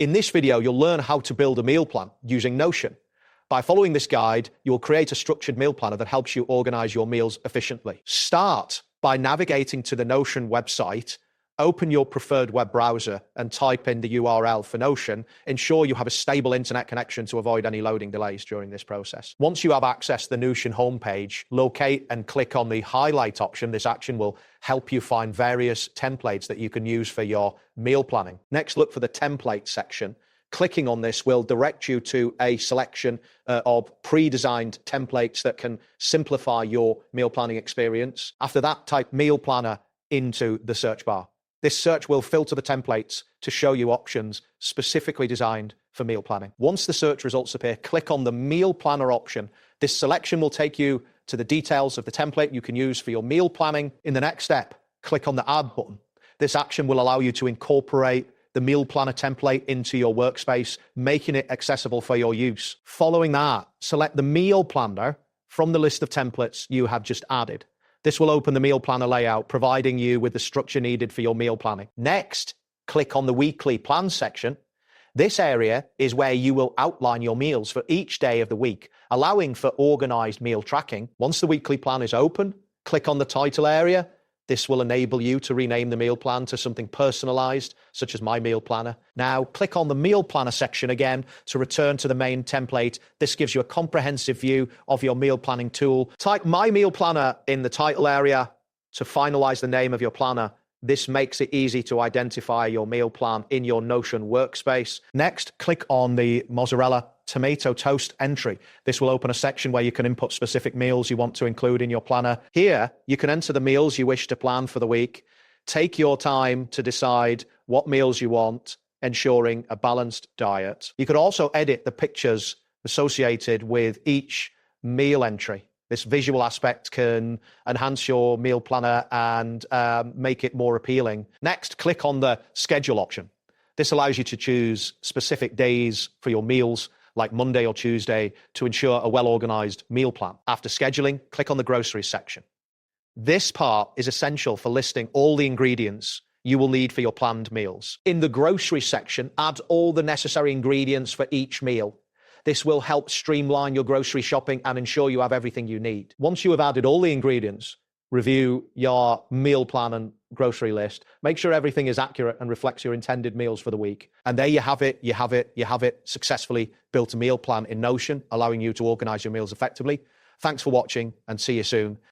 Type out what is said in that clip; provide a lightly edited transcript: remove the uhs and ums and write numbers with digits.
In this video, you'll learn how to build a meal plan using Notion. By following this guide, you'll create a structured meal planner that helps you organize your meals efficiently. Start by navigating to the Notion website, open your preferred web browser and type in the URL for Notion. Ensure you have a stable internet connection to avoid any loading delays during this process. Once you have access to the Notion homepage, locate and click on the highlight option. This action will help you find various templates that you can use for your meal planning. Next, look for the template section. Clicking on this will direct you to a selection of pre-designed templates that can simplify your meal planning experience. After that, type meal planner into the search bar. This search will filter the templates to show you options specifically designed for meal planning. Once the search results appear, click on the meal planner option. This selection will take you to the details of the template you can use for your meal planning. In the next step, click on the add button. This action will allow you to incorporate the meal planner template into your workspace, making it accessible for your use. Following that, select the meal planner from the list of templates you have just added. This will open the meal planner layout, providing you with the structure needed for your meal planning. Next, click on the weekly plan section. This area is where you will outline your meals for each day of the week, allowing for organized meal tracking. Once the weekly plan is open, click on the title area. This will enable you to rename the meal plan to something personalized, such as My Meal Planner. Now, click on the Meal Planner section again to return to the main template. This gives you a comprehensive view of your meal planning tool. Type My Meal Planner in the title area to finalize the name of your planner. This makes it easy to identify your meal plan in your Notion workspace. Next, click on the mozzarella tomato toast entry. This will open a section where you can input specific meals you want to include in your planner. Here, you can enter the meals you wish to plan for the week. Take your time to decide what meals you want, ensuring a balanced diet. You could also edit the pictures associated with each meal entry. This visual aspect can enhance your meal planner and make it more appealing. Next, click on the schedule option. This allows you to choose specific days for your meals, like Monday or Tuesday, to ensure a well-organized meal plan. After scheduling, click on the groceries section. This part is essential for listing all the ingredients you will need for your planned meals. In the grocery section, add all the necessary ingredients for each meal. This will help streamline your grocery shopping and ensure you have everything you need. Once you have added all the ingredients, review your meal plan and grocery list. Make sure everything is accurate and reflects your intended meals for the week. And there you have it. You have it. Successfully built a meal plan in Notion, allowing you to organize your meals effectively. Thanks for watching and see you soon.